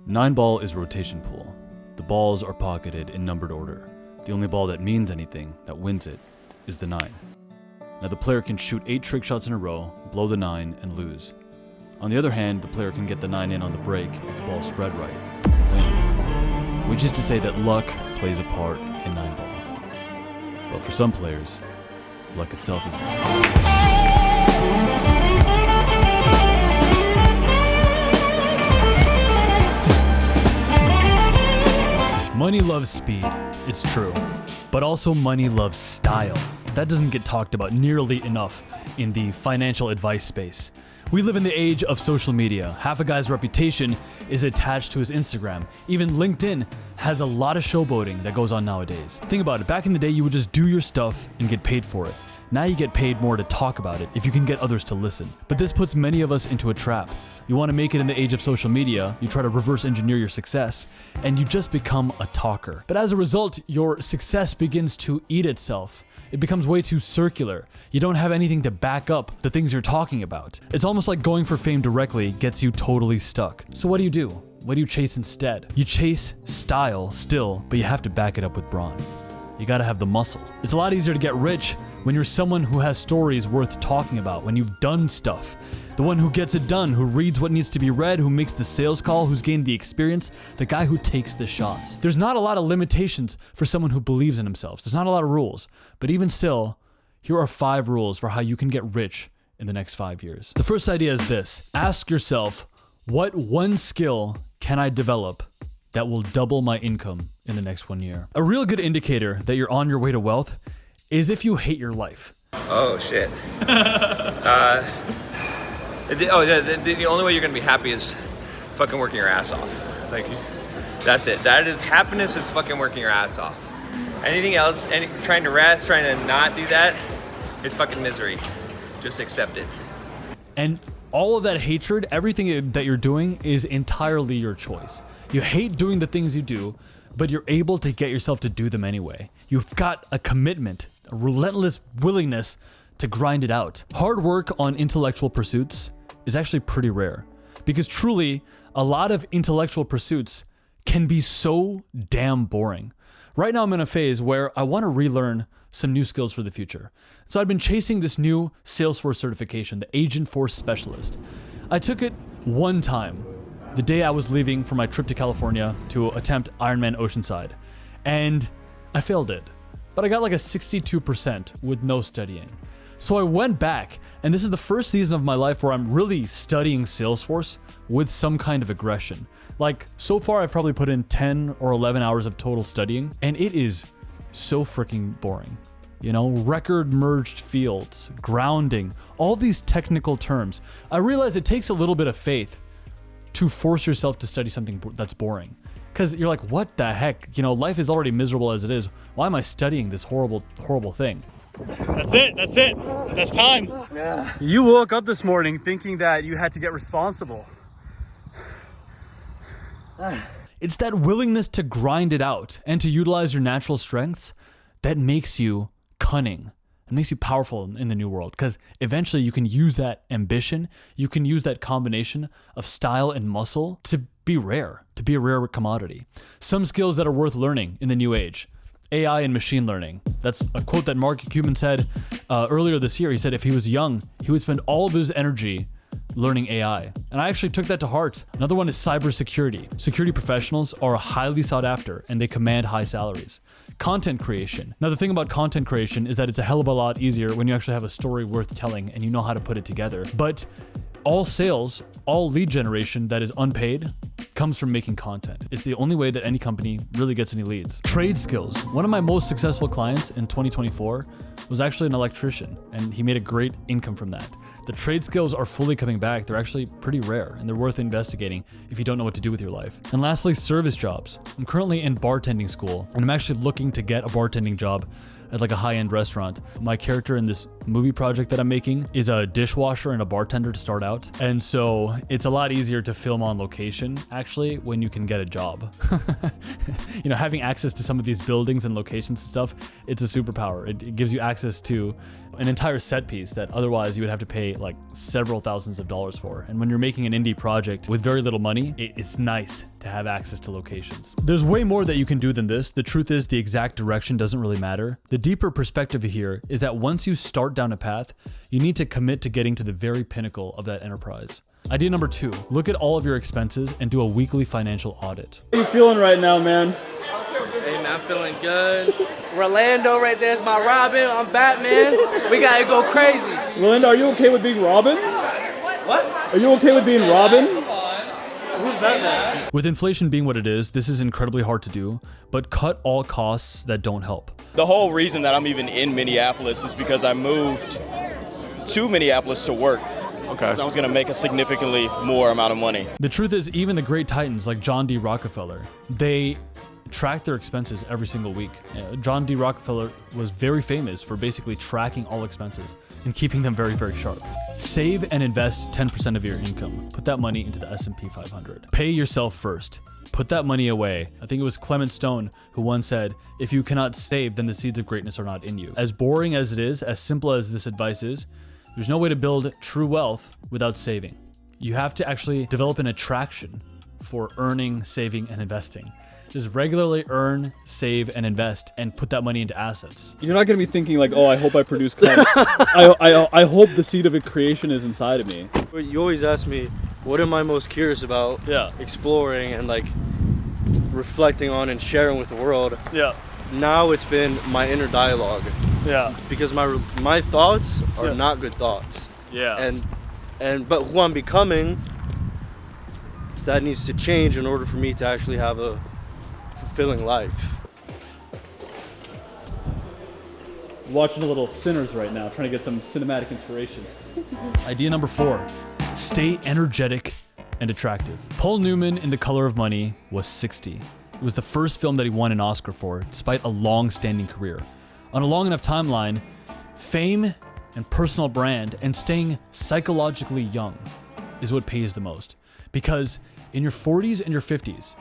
9-ball is rotation pool. The balls are pocketed in numbered order. The only ball that means anything, that wins it, is the 9. Now the player can shoot 8 trick shots in a row, blow the 9, and lose. On the other hand, the player can get the 9 in on the break if the ball's spread right, and win. Which is to say that luck plays a part in 9-ball. But for some players, luck itself is Money loves speed, it's true, but also money loves style. That doesn't get talked about nearly enough in the financial advice space. We live in the age of social media. Half a guy's reputation is attached to his Instagram. Even LinkedIn has a lot of showboating that goes on nowadays. Think about it, back in the day you would just do your stuff and get paid for it. Now you get paid more to talk about it if you can get others to listen. But this puts many of us into a trap. You want to make it in the age of social media, you try to reverse engineer your success, and you just become a talker. But as a result, your success begins to eat itself. It becomes way too circular. You don't have anything to back up the things you're talking about. It's almost like going for fame directly gets you totally stuck. So what do? What do you chase instead? You chase style still, but you have to back it up with brawn. You gotta have the muscle. It's a lot easier to get rich when you're someone who has stories worth talking about, when you've done stuff. The one who gets it done, who reads what needs to be read, who makes the sales call, who's gained the experience, the guy who takes the shots. There's not a lot of limitations for someone who believes in themselves. There's not a lot of rules. But even still, here are 5 rules for how you can get rich in the next 5 years. The first idea is this. Ask yourself, what one skill can I develop that will double my income in the next 1 year? A real good indicator that you're on your way to wealth is if you hate your life. Oh shit. The only way you're gonna be happy is fucking working your ass off. Like, that's it. That is happiness, is fucking working your ass off. Anything else, trying to rest, trying to not do that, is fucking misery. Just accept it. And all of that hatred, everything that you're doing is entirely your choice. You hate doing the things you do, but you're able to get yourself to do them anyway. You've got a commitment, a relentless willingness to grind it out. Hard work on intellectual pursuits is actually pretty rare, because truly, a lot of intellectual pursuits can be so damn boring. Right now I'm in a phase where I want to relearn some new skills for the future. So I've been chasing this new Salesforce certification, the Agentforce Specialist. I took it one time, the day I was leaving for my trip to California to attempt Ironman Oceanside, and I failed it. But I got like a 62% with no studying. So I went back, and this is the first season of my life where I'm really studying Salesforce with some kind of aggression. Like, so far I've probably put in 10 or 11 hours of total studying, and it is so freaking boring. You know, record merged fields, grounding, all these technical terms. I realize it takes a little bit of faith to force yourself to study something that's boring. Because you're like, what the heck? You know, life is already miserable as it is. Why am I studying this horrible, horrible thing? That's it. That's time. You woke up this morning thinking that you had to get responsible. It's that willingness to grind it out and to utilize your natural strengths that makes you cunning. It makes you powerful in the new world, because eventually you can use that ambition, you can use that combination of style and muscle to be rare, to be a rare commodity. Some skills that are worth learning in the new age: AI and machine learning. That's a quote that Mark Cuban said earlier this year. He said if he was young, he would spend all of his energy learning AI. And I actually took that to heart. Another one is cybersecurity. Security professionals are highly sought after, and they command high salaries. Content creation. Now, the thing about content creation is that it's a hell of a lot easier when you actually have a story worth telling and you know how to put it together. But all sales, all lead generation that is unpaid comes from making content. It's the only way that any company really gets any leads. Trade skills. One of my most successful clients in 2024 was actually an electrician, and he made a great income from that. The trade skills are fully coming back. They're actually pretty rare, and they're worth investigating if you don't know what to do with your life. And lastly, service jobs. I'm currently in bartending school, and I'm actually looking to get a bartending job at like a high-end restaurant. My character in this movie project that I'm making is a dishwasher and a bartender to start out. And so it's a lot easier to film on location, actually, when you can get a job. You know, having access to some of these buildings and locations and stuff, it's a superpower. It gives you access to an entire set piece that otherwise you would have to pay like several thousands of dollars for. And when you're making an indie project with very little money, it's nice to have access to locations. There's way more that you can do than this. The truth is the exact direction doesn't really matter. The deeper perspective here is that once you start down a path, you need to commit to getting to the very pinnacle of that enterprise. Idea number 2, look at all of your expenses and do a weekly financial audit. How are you feeling right now, man? Hey man, I'm feeling good. Rolando right there's my Robin. I'm Batman. We gotta go crazy. Rolando, are you okay with being Robin? What? Are you okay with being Robin? Who's Batman? With inflation being what it is, this is incredibly hard to do, but cut all costs that don't help. The whole reason that I'm even in Minneapolis is because I moved to Minneapolis to work. Okay. So I was gonna make a significantly more amount of money. The truth is, even the great titans like John D. Rockefeller, they track their expenses every single week. John D. Rockefeller was very famous for basically tracking all expenses and keeping them very, very sharp. Save and invest 10% of your income. Put that money into the S&P 500. Pay yourself first. Put that money away. I think it was Clement Stone who once said, if you cannot save, then the seeds of greatness are not in you. As boring as it is, as simple as this advice is, there's no way to build true wealth without saving. You have to actually develop an attraction for earning, saving, and investing. Just regularly earn, save, and invest, and put that money into assets. You're not gonna be thinking like, oh, I hope I produce content. I hope the seed of a creation is inside of me. You always ask me, what am I most curious about? Yeah. Exploring and like reflecting on and sharing with the world. Yeah. Now it's been my inner dialogue. Yeah. Because my thoughts are not good thoughts. Yeah. But who I'm becoming, that needs to change in order for me to actually have a fulfilling life. Watching a little Sinners right now, trying to get some cinematic inspiration. Idea number 4, stay energetic and attractive. Paul Newman in The Color of Money was 60. It was the first film that he won an Oscar for, despite a long-standing career. On a long enough timeline, fame and personal brand and staying psychologically young is what pays the most. Because in your 40s and your 50s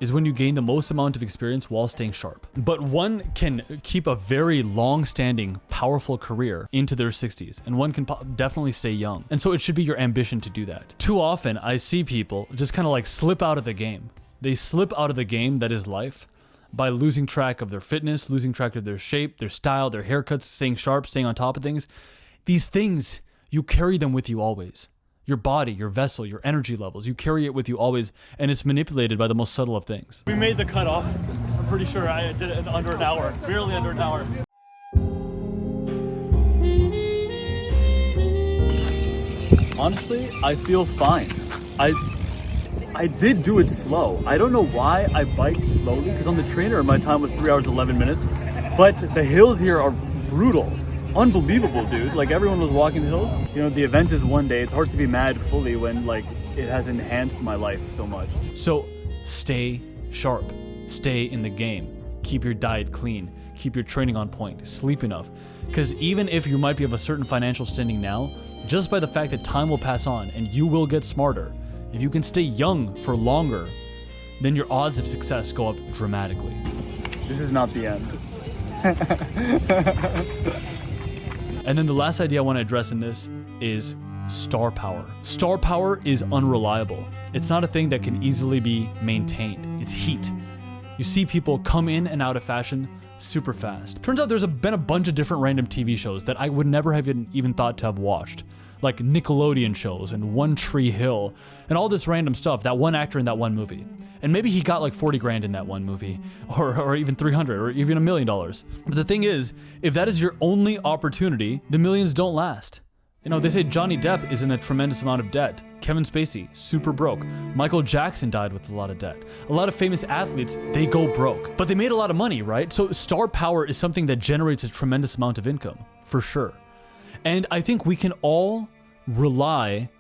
is when you gain the most amount of experience while staying sharp. But one can keep a very long-standing, powerful career into their 60s, and one can definitely stay young. And so it should be your ambition to do that. Too often, I see people just kind of like slip out of the game. They slip out of the game that is life by losing track of their fitness, losing track of their shape, their style, their haircuts, staying sharp, staying on top of things. These things, you carry them with you always. Your body, your vessel, your energy levels, you carry it with you always, and it's manipulated by the most subtle of things. We made the cutoff. I'm pretty sure I did it in under an hour, barely under an hour. Honestly, I feel fine. I did do it slow. I don't know why I biked slowly, because on the trainer my time was 3 hours 11 minutes, but the hills here are brutal. Unbelievable, dude. Like, everyone was walking the hills. You know, the event is one day. It's hard to be mad fully when, like, it has enhanced my life so much. So stay sharp, stay in the game, keep your diet clean, keep your training on point, sleep enough. Because even if you might be of a certain financial standing now, just by the fact that time will pass on and you will get smarter, if you can stay young for longer, then your odds of success go up dramatically. This is not the end. And then the last idea I want to address in this is star power. Star power is unreliable. It's not a thing that can easily be maintained. It's heat. You see people come in and out of fashion super fast. Turns out there's been a bunch of different random TV shows that I would never have even thought to have watched. Like Nickelodeon shows and One Tree Hill and all this random stuff, that one actor in that one movie. And maybe he got like 40 grand in that one movie, or even 300, or even $1 million. But the thing is, if that is your only opportunity, the millions don't last. You know, they say Johnny Depp is in a tremendous amount of debt. Kevin Spacey, super broke. Michael Jackson died with a lot of debt. A lot of famous athletes, they go broke. But they made a lot of money, right? So star power is something that generates a tremendous amount of income, for sure. And I think we can all rely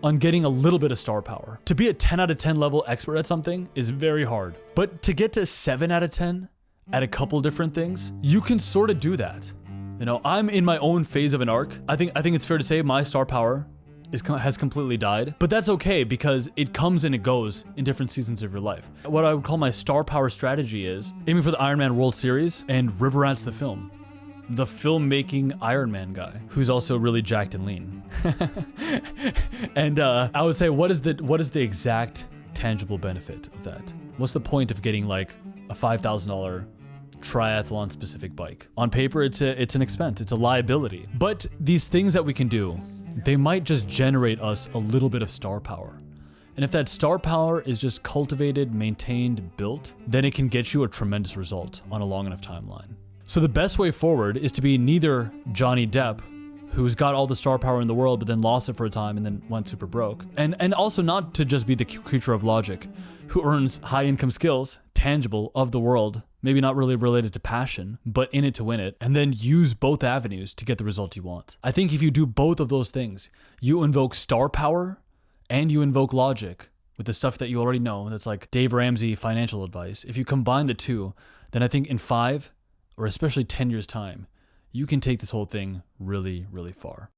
on getting a little bit of star power. To be a 10 out of 10 level expert at something is very hard. But to get to 7 out of 10 at a couple different things, you can sort of do that. You know, I'm in my own phase of an arc. I think it's fair to say my star power has completely died, but that's okay because it comes and it goes in different seasons of your life. What I would call my star power strategy is aiming for the Ironman World Series and River Rats the film. the filmmaking Iron Man guy, who's also really jacked and lean. And I would say, what is the exact tangible benefit of that? What's the point of getting like a $5,000 triathlon specific bike? On paper, it's an expense, it's a liability. But these things that we can do, they might just generate us a little bit of star power. And if that star power is just cultivated, maintained, built, then it can get you a tremendous result on a long enough timeline. So the best way forward is to be neither Johnny Depp, who's got all the star power in the world but then lost it for a time and then went super broke, and also not to just be the creature of logic, who earns high income skills, tangible, of the world, maybe not really related to passion, but in it to win it, and then use both avenues to get the result you want. I think if you do both of those things, you invoke star power and you invoke logic with the stuff that you already know, that's like Dave Ramsey financial advice. If you combine the two, then I think in 5 or especially 10 years time, you can take this whole thing really, really far.